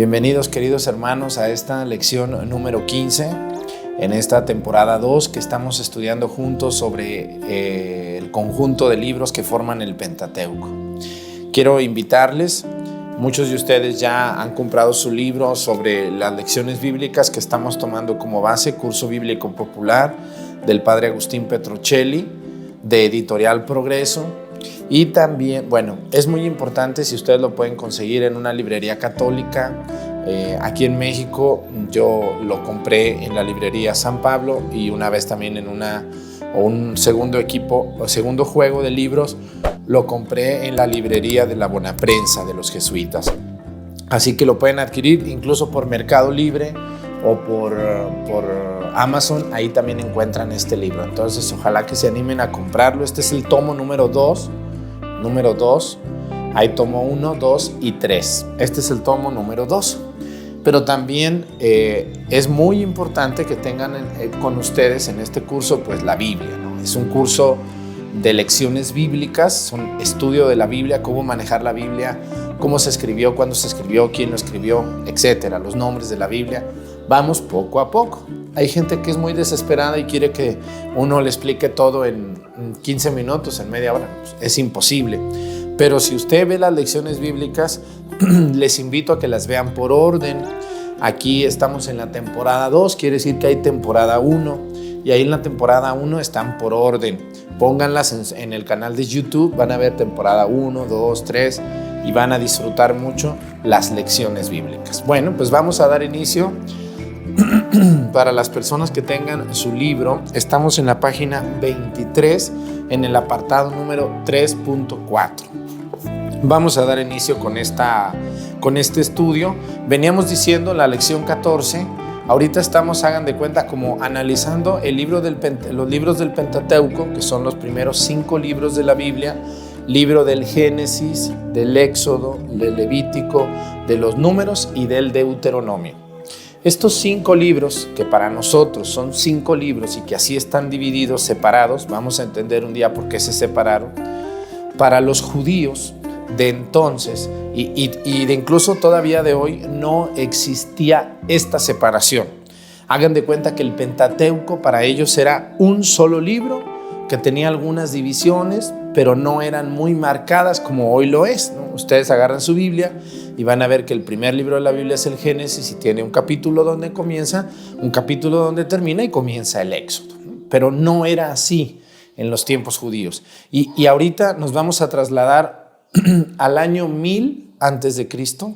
Bienvenidos, queridos hermanos, a esta lección número 15 en esta temporada 2 que estamos estudiando juntos sobre el conjunto de libros que forman el Pentateuco. Quiero invitarles, muchos de ustedes ya han comprado su libro sobre las lecciones bíblicas que estamos tomando como base, Curso Bíblico Popular del Padre Agustín Petrocelli, de Editorial Progreso. Y también, es muy importante si ustedes lo pueden conseguir en una librería católica. Aquí en México yo lo compré en la librería San Pablo y una vez también en un segundo juego de libros lo compré en la librería de la Buena Prensa de los jesuitas. Así que lo pueden adquirir incluso por Mercado Libre o por Amazon. Ahí también encuentran este libro. Entonces ojalá que se animen a comprarlo. Este es el tomo número 2. Hay tomo 1, 2 y 3. Este es el tomo número 2. Pero también es muy importante que tengan con ustedes en este curso pues la Biblia, ¿no? Es un curso de lecciones bíblicas, un estudio de la Biblia, cómo manejar la Biblia, cómo se escribió, cuándo se escribió, quién lo escribió, etcétera, los nombres de la Biblia. Vamos poco a poco. Hay gente que es muy desesperada y quiere que uno le explique todo en 15 minutos, en media hora. Es imposible. Pero si usted ve las lecciones bíblicas, les invito a que las vean por orden. Aquí estamos en la temporada 2, quiere decir que hay temporada 1. Y ahí en la temporada 1 están por orden. Pónganlas en el canal de YouTube, van a ver temporada 1, 2, 3 y van a disfrutar mucho las lecciones bíblicas. Bueno, pues vamos a dar inicio. Para las personas que tengan su libro, estamos en la página 23, en el apartado número 3.4. Vamos a dar inicio con este estudio. Veníamos diciendo la lección 14. Ahorita estamos, hagan de cuenta, como analizando los libros del Pentateuco, que son los primeros 5 libros de la Biblia. Libro del Génesis, del Éxodo, del Levítico, de los Números y del Deuteronomio. Estos 5 libros, que para nosotros son 5 libros y que así están divididos, separados, vamos a entender un día por qué se separaron, para los judíos de entonces y de incluso todavía de hoy no existía esta separación. Hagan de cuenta que el Pentateuco para ellos era un solo libro que tenía algunas divisiones, pero no eran muy marcadas como hoy lo es, ¿no? Ustedes agarran su Biblia y van a ver que el primer libro de la Biblia es el Génesis y tiene un capítulo donde comienza, un capítulo donde termina y comienza el Éxodo, ¿no? Pero no era así en los tiempos judíos. Y ahorita nos vamos a trasladar al año 1000 antes de Cristo,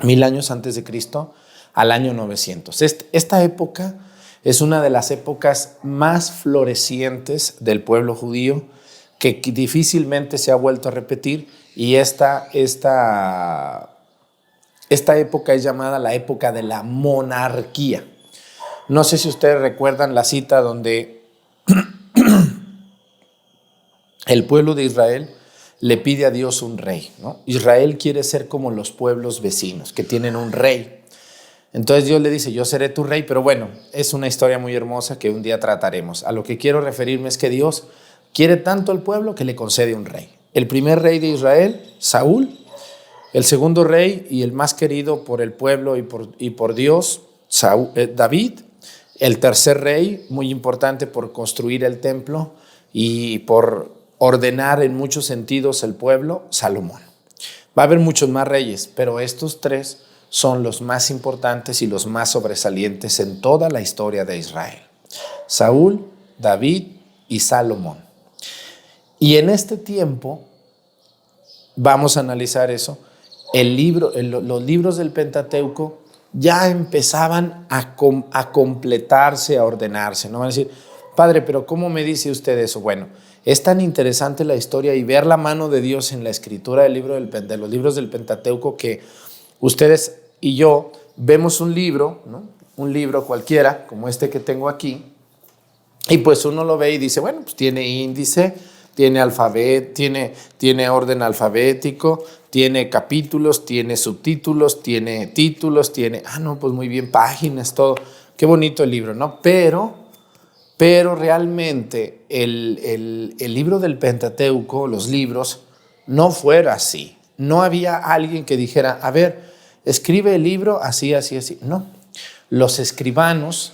1000 años antes de Cristo, al año 900. Esta época es una de las épocas más florecientes del pueblo judío, que difícilmente se ha vuelto a repetir, y esta época es llamada la época de la monarquía. No sé si ustedes recuerdan la cita donde el pueblo de Israel le pide a Dios un rey, ¿no? Israel quiere ser como los pueblos vecinos, que tienen un rey. Entonces Dios le dice, yo seré tu rey, pero bueno, es una historia muy hermosa que un día trataremos. A lo que quiero referirme es que Dios quiere tanto al pueblo que le concede un rey. El primer rey de Israel, Saúl. El segundo rey y el más querido por el pueblo y por Dios, David. El tercer rey, muy importante por construir el templo y por ordenar en muchos sentidos el pueblo, Salomón. Va a haber muchos más reyes, pero estos 3 son los más importantes y los más sobresalientes en toda la historia de Israel. Saúl, David y Salomón. Y en este tiempo, vamos a analizar eso, los libros del Pentateuco ya empezaban a completarse, a ordenarse, ¿no? Van a decir, padre, pero ¿cómo me dice usted eso? Bueno, es tan interesante la historia y ver la mano de Dios en la escritura de los libros del Pentateuco que ustedes y yo vemos un libro, ¿no? Un libro cualquiera, como este que tengo aquí, y pues uno lo ve y dice, bueno, pues tiene índice, tiene alfabeto, tiene orden alfabético, tiene capítulos, tiene subtítulos, tiene títulos, pues muy bien, páginas, todo. Qué bonito el libro, ¿no? Pero realmente el libro del Pentateuco, los libros, no fuera así. No había alguien que dijera, a ver, escribe el libro así, así, así. No, los escribanos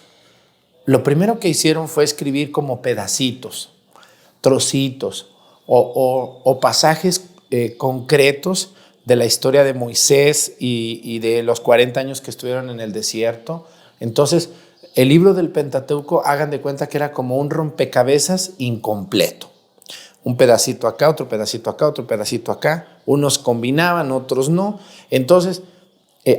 lo primero que hicieron fue escribir como pedacitos, trocitos o pasajes concretos de la historia de Moisés y de los 40 años que estuvieron en el desierto. Entonces, el libro del Pentateuco, hagan de cuenta que era como un rompecabezas incompleto. Un pedacito acá, otro pedacito acá, otro pedacito acá. Unos combinaban, otros no. Entonces,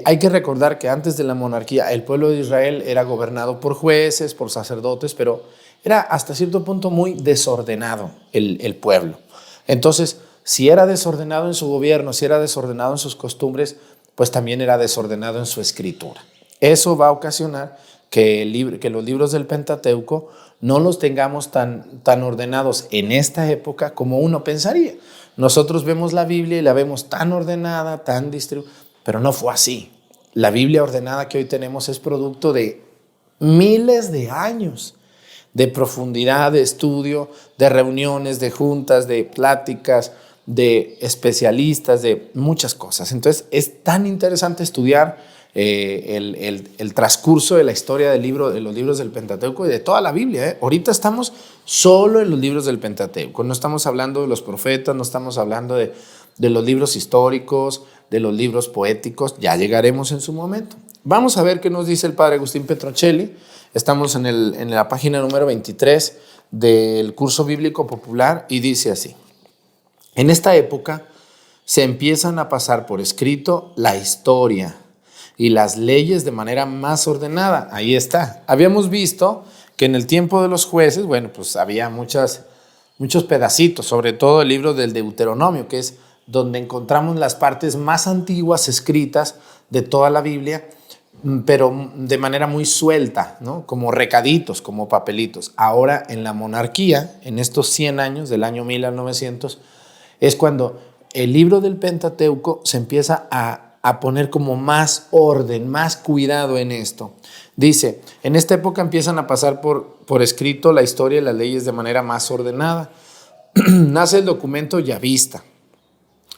hay que recordar que antes de la monarquía, el pueblo de Israel era gobernado por jueces, por sacerdotes, pero era hasta cierto punto muy desordenado el pueblo. Entonces, si era desordenado en su gobierno, si era desordenado en sus costumbres, pues también era desordenado en su escritura. Eso va a ocasionar que los libros del Pentateuco no los tengamos tan ordenados en esta época como uno pensaría. Nosotros vemos la Biblia y la vemos tan ordenada, tan distribuida, pero no fue así. La Biblia ordenada que hoy tenemos es producto de miles de años de profundidad, de estudio, de reuniones, de juntas, de pláticas, de especialistas, de muchas cosas. Entonces es tan interesante estudiar el transcurso de la historia de los libros del Pentateuco y de toda la Biblia. Ahorita estamos solo en los libros del Pentateuco, no estamos hablando de los profetas, no estamos hablando de los libros históricos, de los libros poéticos, ya llegaremos en su momento. Vamos a ver qué nos dice el padre Agustín Petrocelli. Estamos en la página número 23 del curso bíblico popular y dice así: en esta época se empiezan a pasar por escrito la historia y las leyes de manera más ordenada. Ahí está. Habíamos visto que en el tiempo de los jueces, bueno, pues había muchos pedacitos, sobre todo el libro del Deuteronomio, que es donde encontramos las partes más antiguas escritas de toda la Biblia, pero de manera muy suelta, ¿no? Como recaditos, como papelitos. Ahora en la monarquía, en estos 100 años, del año 1000 al 900, es cuando el libro del Pentateuco se empieza a poner como más orden, más cuidado en esto. Dice, en esta época empiezan a pasar por escrito la historia y las leyes de manera más ordenada. Nace el documento Yavista,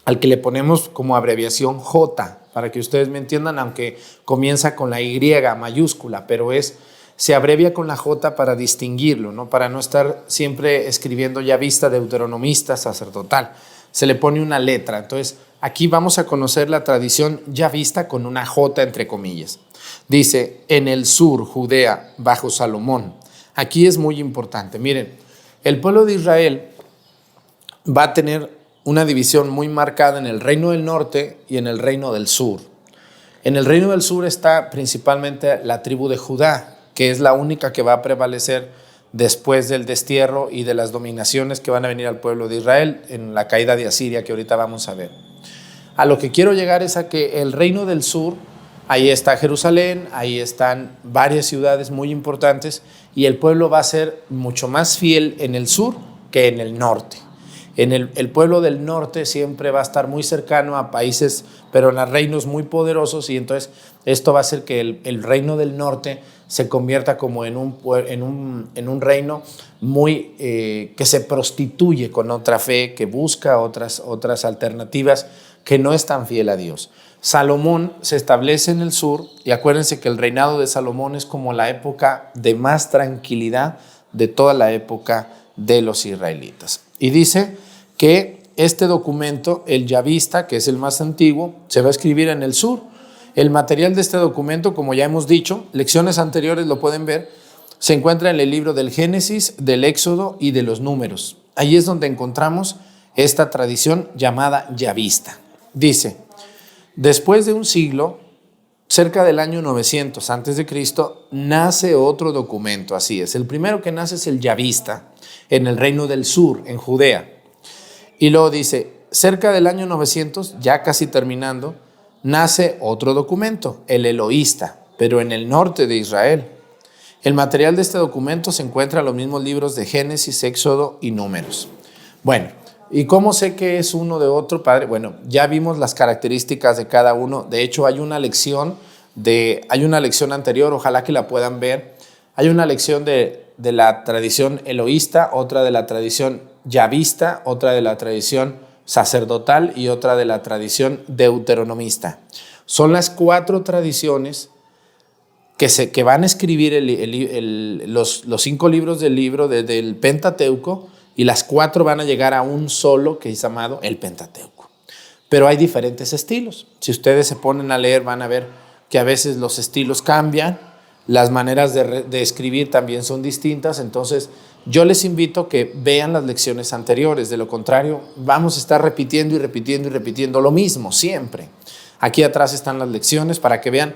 al que le ponemos como abreviación J, para que ustedes me entiendan, aunque comienza con la Y mayúscula, pero se abrevia con la J para distinguirlo, ¿no? Para no estar siempre escribiendo Yavista, deuteronomista, sacerdotal. Se le pone una letra. Entonces, aquí vamos a conocer la tradición Yavista con una J entre comillas. Dice, en el sur, Judea, bajo Salomón. Aquí es muy importante. Miren, el pueblo de Israel va a tener una división muy marcada en el reino del norte y en el reino del sur. En el reino del sur está principalmente la tribu de Judá, que es la única que va a prevalecer después del destierro y de las dominaciones que van a venir al pueblo de Israel en la caída de Asiria, que ahorita vamos a ver. A lo que quiero llegar es a que el reino del sur, ahí está Jerusalén, ahí están varias ciudades muy importantes, y el pueblo va a ser mucho más fiel en el sur que en el norte. El pueblo del norte siempre va a estar muy cercano a países, pero a reinos muy poderosos, y entonces esto va a hacer que el reino del norte se convierta como en un reino muy que se prostituye con otra fe, que busca otras alternativas, que no es tan fiel a Dios. Salomón se establece en el sur, y acuérdense que el reinado de Salomón es como la época de más tranquilidad de toda la época de los israelitas. Y dice que este documento, el Yavista, que es el más antiguo, se va a escribir en el sur. El material de este documento, como ya hemos dicho, lecciones anteriores lo pueden ver, se encuentra en el libro del Génesis, del Éxodo y de los Números. Ahí es donde encontramos esta tradición llamada Yavista. Dice, después de un siglo, cerca del año 900 a.C., nace otro documento, así es. El primero que nace es el Yavista, en el reino del sur, en Judea. Y luego dice, cerca del año 900, ya casi terminando, nace otro documento, el Eloísta, pero en el norte de Israel. El material de este documento se encuentra en los mismos libros de Génesis, Éxodo y Números. Bueno, ¿y cómo sé que es uno de otro, padre? Bueno, ya vimos las características de cada uno. De hecho, hay una lección anterior, ojalá que la puedan ver. Hay una lección de la tradición eloísta, otra de la tradición yavista, otra de la tradición sacerdotal y otra de la tradición deuteronomista. Son las 4 tradiciones que van a escribir los 5 libros del Pentateuco, y las 4 van a llegar a un solo que es llamado el Pentateuco. Pero hay diferentes estilos. Si ustedes se ponen a leer, van a ver que a veces los estilos cambian, las maneras de escribir también son distintas. Entonces, yo les invito a que vean las lecciones anteriores. De lo contrario, vamos a estar repitiendo y repitiendo y repitiendo lo mismo siempre. Aquí atrás están las lecciones para que vean.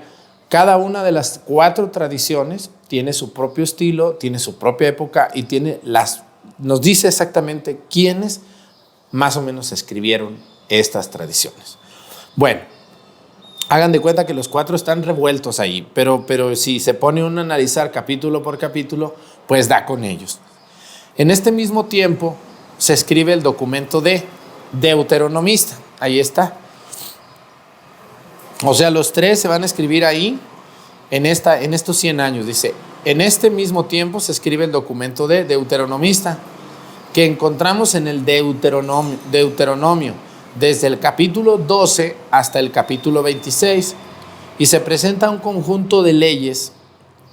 Cada una de las 4 tradiciones tiene su propio estilo, tiene su propia época y nos dice exactamente quiénes más o menos escribieron estas tradiciones. Bueno, hagan de cuenta que los 4 están revueltos ahí, pero si se pone uno a analizar capítulo por capítulo, pues da con ellos. En este mismo tiempo se escribe el documento de Deuteronomista. Ahí está. O sea, los 3 se van a escribir ahí en estos 100 años. Dice, en este mismo tiempo se escribe el documento de Deuteronomista, que encontramos en el Deuteronomio desde el capítulo 12 hasta el capítulo 26, y se presenta un conjunto de leyes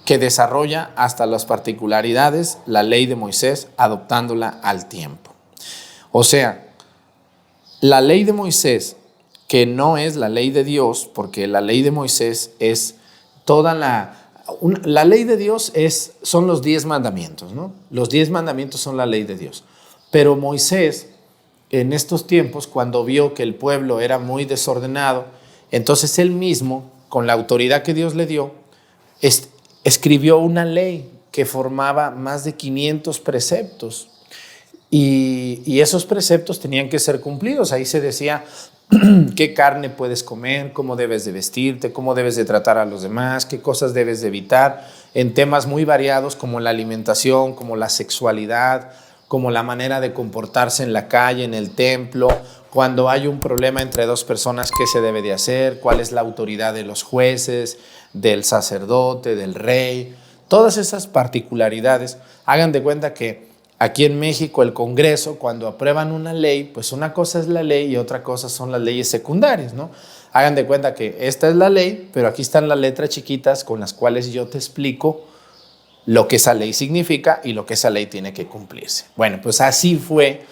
que desarrolla hasta las particularidades la ley de Moisés, adoptándola al tiempo. O sea, la ley de Moisés, que no es la ley de Dios, porque la ley de Moisés es toda la ley de Dios son los 10 mandamientos, ¿no? Los 10 mandamientos son la ley de Dios. Pero Moisés, en estos tiempos, cuando vio que el pueblo era muy desordenado, entonces él mismo, con la autoridad que Dios le dio, escribió una ley que formaba más de 500 preceptos. Y esos preceptos tenían que ser cumplidos. Ahí se decía qué carne puedes comer, cómo debes de vestirte, cómo debes de tratar a los demás, qué cosas debes de evitar, en temas muy variados como la alimentación, como la sexualidad, como la manera de comportarse en la calle, en el templo, cuando hay un problema entre 2 personas, qué se debe de hacer, cuál es la autoridad de los jueces, del sacerdote, del rey, todas esas particularidades. Hagan de cuenta que aquí en México el Congreso, cuando aprueban una ley, pues una cosa es la ley y otra cosa son las leyes secundarias, ¿no? Hagan de cuenta que esta es la ley, pero aquí están las letras chiquitas con las cuales yo te explico lo que esa ley significa y lo que esa ley tiene que cumplirse. Bueno, pues así fue.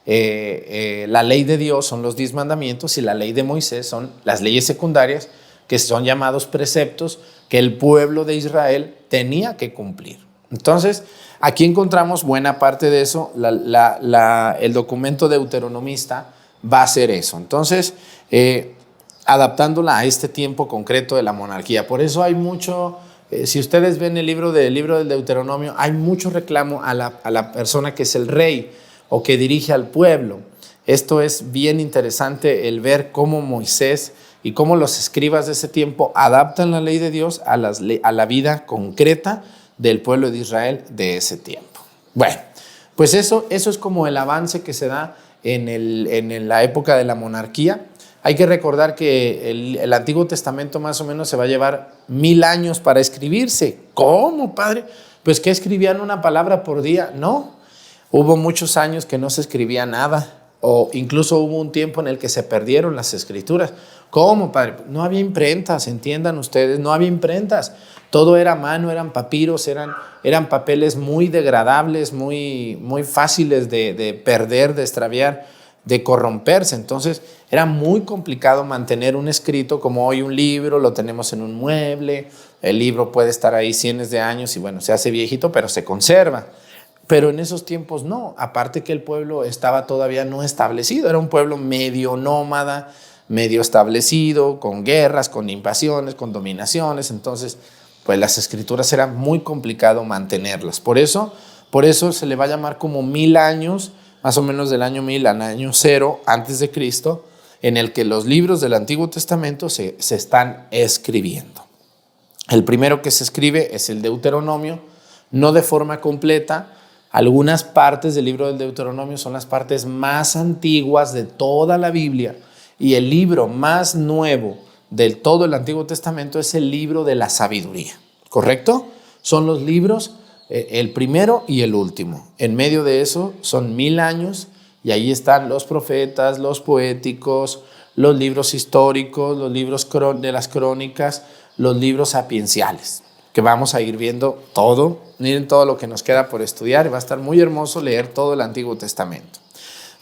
La ley de Dios son los 10 mandamientos y la ley de Moisés son las leyes secundarias, que son llamados preceptos que el pueblo de Israel tenía que cumplir. Entonces, aquí encontramos buena parte de eso. El documento deuteronomista va a ser eso. Entonces, adaptándola a este tiempo concreto de la monarquía. Por eso hay mucho, si ustedes ven el libro del Deuteronomio, hay mucho reclamo a la persona que es el rey o que dirige al pueblo. Esto es bien interesante, el ver cómo Moisés y cómo los escribas de ese tiempo adaptan la ley de Dios a la vida concreta del pueblo de Israel de ese tiempo. Bueno, pues eso es como el avance que se da en la época de la monarquía. Hay que recordar que el Antiguo Testamento más o menos se va a llevar 1000 años para escribirse. ¿Cómo, padre? Pues que escribían una palabra por día. No, hubo muchos años que no se escribía nada, o incluso hubo un tiempo en el que se perdieron las escrituras. ¿Cómo, padre? No había imprentas, entiendan ustedes, no había imprentas. Todo era a mano, eran papiros, eran papeles muy degradables, muy fáciles de perder, de extraviar, de corromperse. Entonces era muy complicado mantener un escrito como hoy un libro, lo tenemos en un mueble, el libro puede estar ahí cientos de años y bueno, se hace viejito, pero se conserva. Pero en esos tiempos no, aparte que el pueblo estaba todavía no establecido, era un pueblo medio nómada, medio establecido, con guerras, con invasiones, con dominaciones. Entonces pues las escrituras era muy complicado mantenerlas. Por eso se le va a llamar como 1000 años, más o menos del año 1000 al año 0 antes de Cristo, en el que los libros del Antiguo Testamento se están escribiendo. El primero que se escribe es el Deuteronomio, no de forma completa. Algunas partes del libro del Deuteronomio son las partes más antiguas de toda la Biblia, y el libro más nuevo del todo el Antiguo Testamento es el libro de la sabiduría, ¿correcto? Son los libros, el primero y el último. En medio de eso son 1000 años y ahí están los profetas, los poéticos, los libros históricos, los libros de las crónicas, los libros sapienciales, que vamos a ir viendo todo. Miren todo lo que nos queda por estudiar, y va a estar muy hermoso leer todo el Antiguo Testamento.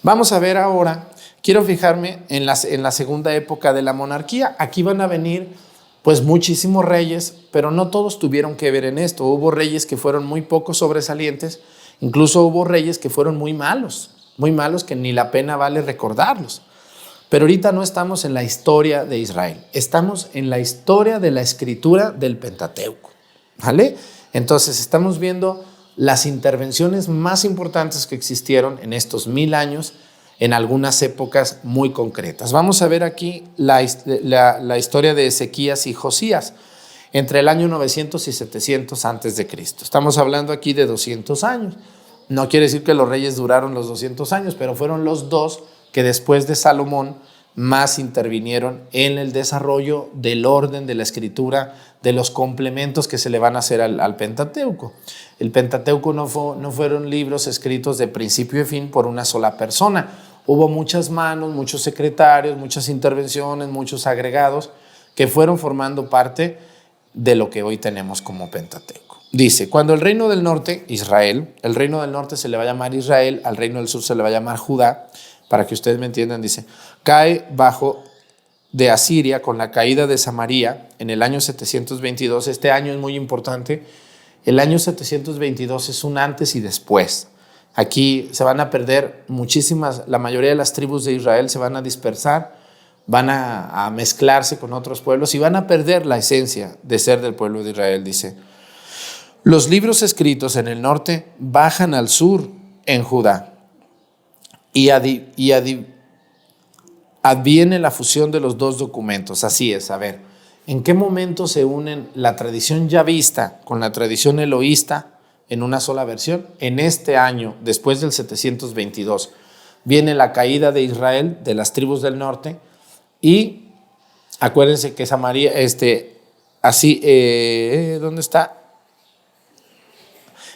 Vamos a ver ahora, quiero fijarme en la segunda época de la monarquía. Aquí van a venir pues muchísimos reyes, pero no todos tuvieron que ver en esto. Hubo reyes que fueron muy poco sobresalientes, incluso hubo reyes que fueron muy malos que ni la pena vale recordarlos. Pero ahorita no estamos en la historia de Israel, estamos en la historia de la escritura del Pentateuco, ¿vale? Entonces estamos viendo las intervenciones más importantes que existieron en estos 1000 años, en algunas épocas muy concretas. Vamos a ver aquí la historia de Ezequías y Josías, entre el año 900 y 700 antes de Cristo. Estamos hablando aquí de 200 años. No quiere decir que los reyes duraron los 200 años, pero fueron los dos que después de Salomón más intervinieron en el desarrollo del orden de la escritura, de los complementos que se le van a hacer al Pentateuco. El Pentateuco no fueron libros escritos de principio y fin por una sola persona. Hubo muchas manos, muchos secretarios, muchas intervenciones, muchos agregados que fueron formando parte de lo que hoy tenemos como Pentateuco. Dice, cuando el reino del norte, Israel, el reino del norte se le va a llamar Israel, al reino del sur se le va a llamar Judá, para que ustedes me entiendan, dice, cae bajo de Asiria con la caída de Samaria en el año 722. Este año es muy importante. El año 722 es un antes y después. Aquí se van a perder la mayoría de las tribus de Israel se van a dispersar, van a mezclarse con otros pueblos y van a perder la esencia de ser del pueblo de Israel, dice. Los libros escritos en el norte bajan al sur en Judá y adviene la fusión de los dos documentos. Así es, a ver, ¿en qué momento se unen la tradición yavista con la tradición eloísta en una sola versión? En este año, después del 722, viene la caída de Israel, de las tribus del norte, y acuérdense que Samaria, ¿dónde está?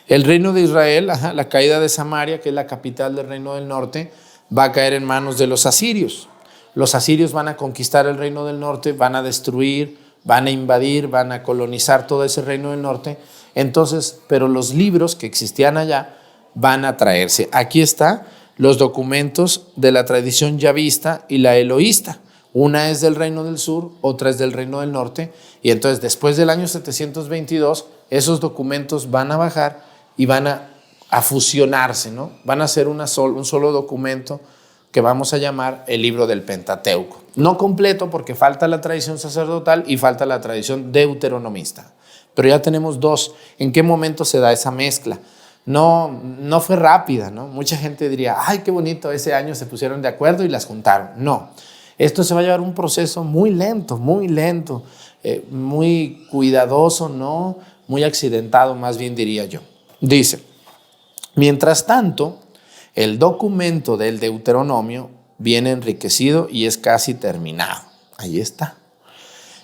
El reino de Israel, la caída de Samaria, que es la capital del reino del norte, va a caer en manos de los asirios. Los asirios van a conquistar el reino del norte, van a destruir, van a invadir, van a colonizar todo ese reino del norte. Entonces, pero los libros que existían allá van a traerse. Aquí están los documentos de la tradición yavista y la eloísta. Una es del reino del sur, otra es del reino del norte. Y entonces, después del año 722, esos documentos van a bajar y van a fusionarse, ¿no? Van a ser un solo documento que vamos a llamar el libro del Pentateuco. No completo porque falta la tradición sacerdotal y falta la tradición deuteronomista. Pero ya tenemos dos. ¿En qué momento se da esa mezcla? No fue rápida, ¿no? Mucha gente diría, ay, qué bonito, ese año se pusieron de acuerdo y las juntaron. No, esto se va a llevar un proceso muy lento, muy cuidadoso, ¿no? Muy accidentado, más bien diría yo. Dice, mientras tanto, el documento del Deuteronomio viene enriquecido y es casi terminado. Ahí está.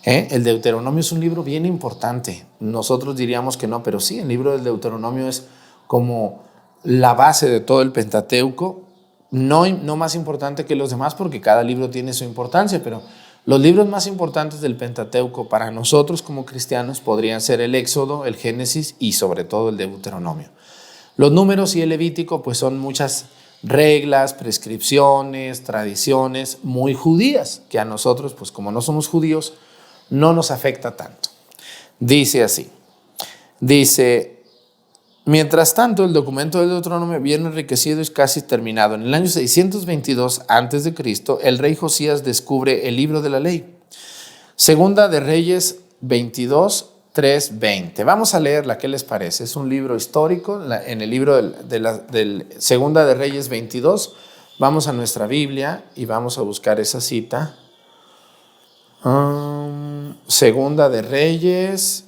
El Deuteronomio es un libro bien importante. Nosotros diríamos que no, pero sí, el libro del Deuteronomio es como la base de todo el Pentateuco. No más importante que los demás porque cada libro tiene su importancia, pero los libros más importantes del Pentateuco para nosotros como cristianos podrían ser el Éxodo, el Génesis y sobre todo el Deuteronomio. Los Números y el Levítico pues son muchas reglas, prescripciones, tradiciones muy judías que a nosotros pues como no somos judíos no nos afecta tanto. Dice así, mientras tanto el documento del Deuteronomio viene enriquecido y casi terminado. En el año 622 a.C., el rey Josías descubre el libro de la ley. Segunda de Reyes 22, 3, 20. Vamos a leerla, ¿qué les parece? Es un libro histórico, en el libro del Segunda de Reyes 22. Vamos a nuestra Biblia y vamos a buscar esa cita. Segunda de Reyes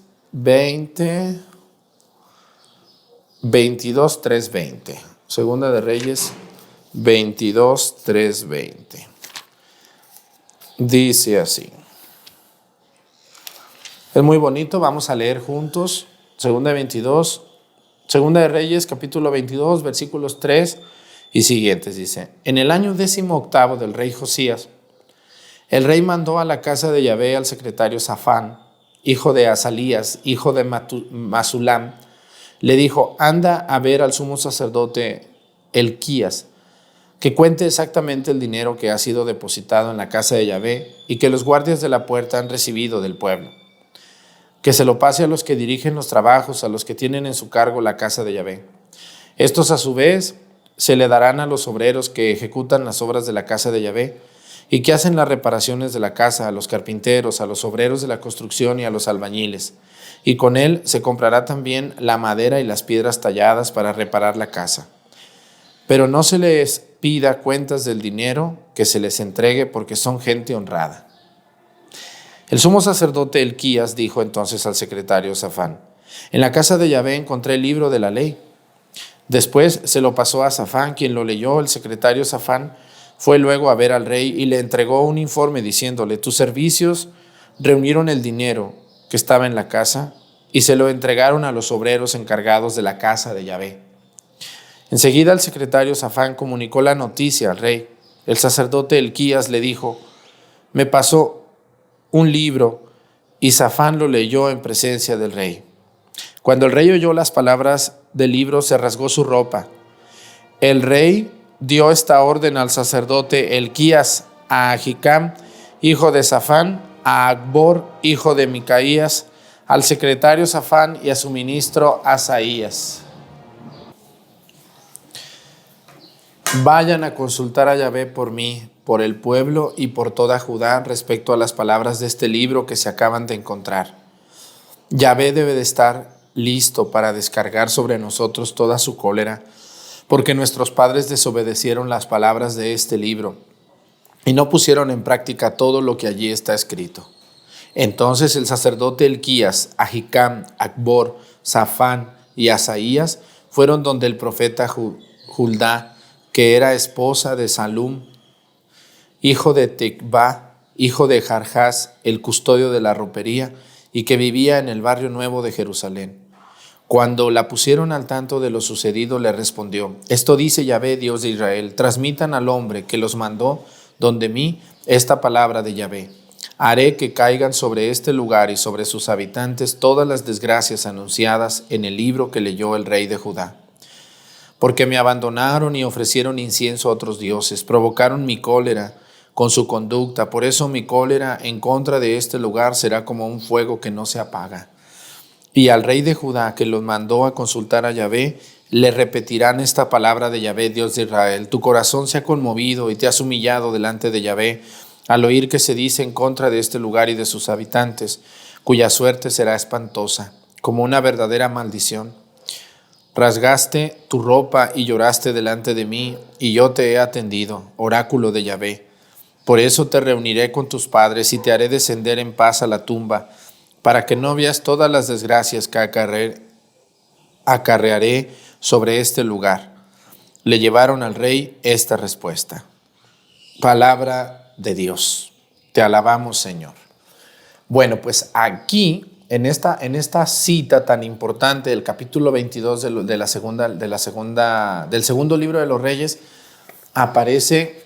22, 3, 20. Segunda de Reyes 22, 3, 20. Dice así. Es muy bonito, vamos a leer juntos. Segunda de Reyes, capítulo 22, versículos 3 y siguientes. Dice, en el año 18 del rey Josías, El rey mandó a la casa de Yahvé al secretario Safán, hijo de Asalías, hijo de Masulam. Le dijo: anda a ver al sumo sacerdote Elquías, que cuente exactamente el dinero que ha sido depositado en la casa de Yahvé y que los guardias de la puerta han recibido del pueblo. Que se lo pase a los que dirigen los trabajos, a los que tienen en su cargo la casa de Yahvé. Estos a su vez se le darán a los obreros que ejecutan las obras de la casa de Yahvé y que hacen las reparaciones de la casa, a los carpinteros, a los obreros de la construcción y a los albañiles. Y con él se comprará también la madera y las piedras talladas para reparar la casa. Pero no se les pida cuentas del dinero que se les entregue, porque son gente honrada. El sumo sacerdote Elquías dijo entonces al secretario Safán: en la casa de Yahvé encontré el libro de la ley. Después se lo pasó a Safán, quien lo leyó. El secretario Safán fue luego a ver al rey y le entregó un informe diciéndole: tus servicios reunieron el dinero que estaba en la casa y se lo entregaron a los obreros encargados de la casa de Yahvé. Enseguida el secretario Safán comunicó la noticia al rey. El sacerdote Elquías le dijo: me pasó un libro, y Safán lo leyó en presencia del rey. Cuando el rey oyó las palabras del libro, se rasgó su ropa. El rey dio esta orden al sacerdote Elquías, a Ahicam, hijo de Safán, a Acbor, hijo de Micaías, al secretario Safán y a su ministro Asaías: vayan a consultar a Yahvé por mí, por el pueblo y por toda Judá respecto a las palabras de este libro que se acaban de encontrar. Yahvé debe de estar listo para descargar sobre nosotros toda su cólera, porque nuestros padres desobedecieron las palabras de este libro y no pusieron en práctica todo lo que allí está escrito. Entonces el sacerdote Elquías, Ahicam, Acbor, Safán y Asaías fueron donde el profeta Juldá, que era esposa de Salum, hijo de Tecvá, hijo de Jarjás, el custodio de la ropería, y que vivía en el barrio nuevo de Jerusalén. Cuando la pusieron al tanto de lo sucedido, le respondió: esto dice Yahvé, Dios de Israel: transmitan al hombre que los mandó donde mí esta palabra de Yahvé: haré que caigan sobre este lugar y sobre sus habitantes todas las desgracias anunciadas en el libro que leyó el rey de Judá. Porque me abandonaron y ofrecieron incienso a otros dioses, provocaron mi cólera con su conducta. Por eso mi cólera en contra de este lugar será como un fuego que no se apaga. Y al rey de Judá, que los mandó a consultar a Yahvé, le repetirán esta palabra de Yahvé, Dios de Israel: tu corazón se ha conmovido y te has humillado delante de Yahvé al oír que se dice en contra de este lugar y de sus habitantes, cuya suerte será espantosa, como una verdadera maldición. Rasgaste tu ropa y lloraste delante de mí, y yo te he atendido, oráculo de Yahvé. Por eso te reuniré con tus padres y te haré descender en paz a la tumba, para que no veas todas las desgracias que acarrearé sobre este lugar. Le llevaron al rey esta respuesta: palabra de Dios. Te alabamos, Señor. Bueno, pues aquí, en esta cita tan importante del capítulo 22 del segundo libro de los Reyes, aparece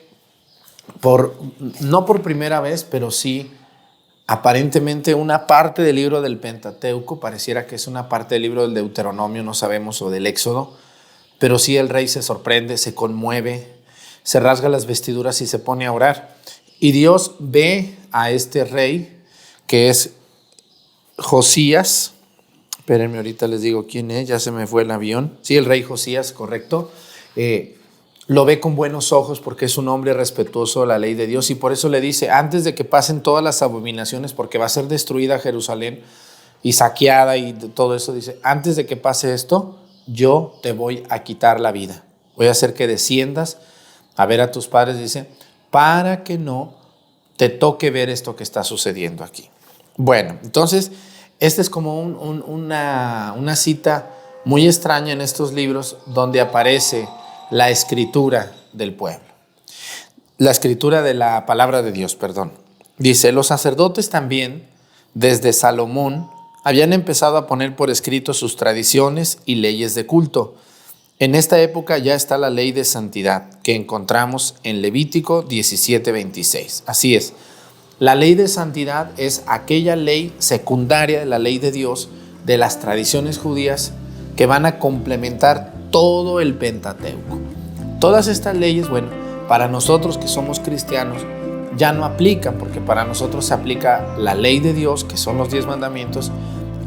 no por primera vez, pero sí aparentemente una parte del libro del Pentateuco. Pareciera que es una parte del libro del Deuteronomio, no sabemos, o del Éxodo, pero sí el rey se sorprende, se conmueve, se rasga las vestiduras y se pone a orar. Y Dios ve a este rey, que es Josías. Espérenme, ahorita les digo quién es, ya se me fue el avión. Sí, el rey Josías, correcto. Lo ve con buenos ojos porque es un hombre respetuoso de la ley de Dios, y por eso le dice: antes de que pasen todas las abominaciones, porque va a ser destruida Jerusalén y saqueada y todo eso, dice: antes de que pase esto, yo te voy a quitar la vida. Voy a hacer que desciendas a ver a tus padres, dice, para que no te toque ver esto que está sucediendo aquí. Bueno, entonces, esta es como una cita muy extraña en estos libros, donde aparece la escritura del pueblo. La escritura de la palabra de Dios, perdón. Dice: los sacerdotes también, desde Salomón, habían empezado a poner por escrito sus tradiciones y leyes de culto. En esta época ya está la ley de santidad que encontramos en Levítico 17:26. Así es. La ley de santidad es aquella ley secundaria de la ley de Dios, de las tradiciones judías, que van a complementar todo el Pentateuco. Todas estas leyes, bueno, para nosotros que somos cristianos, ya no aplican, porque para nosotros se aplica la ley de Dios, que son los 10 mandamientos,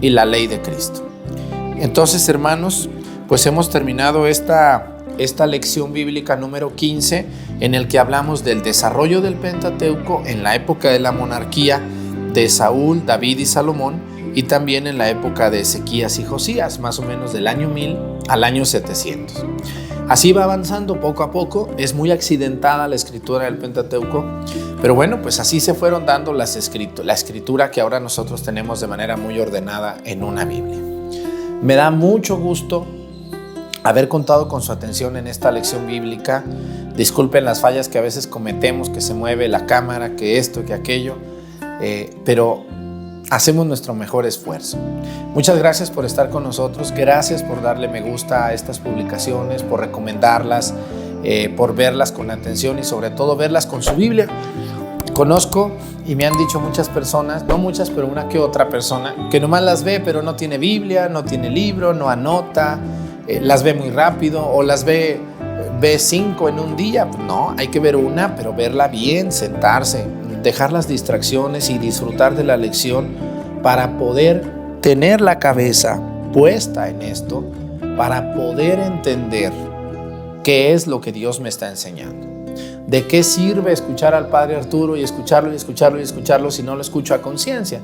y la ley de Cristo. Entonces, hermanos, pues hemos terminado esta lección bíblica número 15, en el que hablamos del desarrollo del Pentateuco en la época de la monarquía de Saúl, David y Salomón, y también en la época de Ezequías y Josías, más o menos del año 1000 al año 700. Así va avanzando poco a poco. Es muy accidentada la escritura del Pentateuco, pero bueno, pues así se fueron dando la escritura que ahora nosotros tenemos de manera muy ordenada en una Biblia. Me da mucho gusto haber contado con su atención en esta lección bíblica. Disculpen las fallas que a veces cometemos, que se mueve la cámara, que esto, que aquello, pero hacemos nuestro mejor esfuerzo. Muchas gracias por estar con nosotros, gracias por darle me gusta a estas publicaciones, por recomendarlas, por verlas con atención y sobre todo verlas con su Biblia. Conozco y me han dicho muchas personas, no muchas, pero una que otra persona, que nomás las ve pero no tiene Biblia, no tiene libro, no anota, las ve muy rápido o las ve 5 en un día. No, hay que ver una, pero verla bien, sentarse, dejar las distracciones y disfrutar de la lección para poder tener la cabeza puesta en esto, para poder entender qué es lo que Dios me está enseñando. ¿De qué sirve escuchar al Padre Arturo y escucharlo y escucharlo y escucharlo si no lo escucho a conciencia?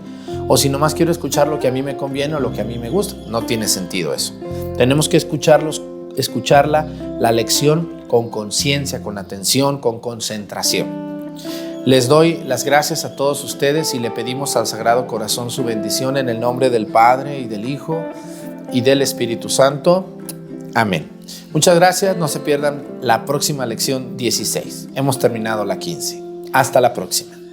O si nomás quiero escuchar lo que a mí me conviene o lo que a mí me gusta. No tiene sentido eso. Tenemos que escucharla, la lección con conciencia, con atención, con concentración. Les doy las gracias a todos ustedes y le pedimos al Sagrado Corazón su bendición en el nombre del Padre y del Hijo y del Espíritu Santo. Amén. Muchas gracias. No se pierdan la próxima lección 16. Hemos terminado la 15. Hasta la próxima.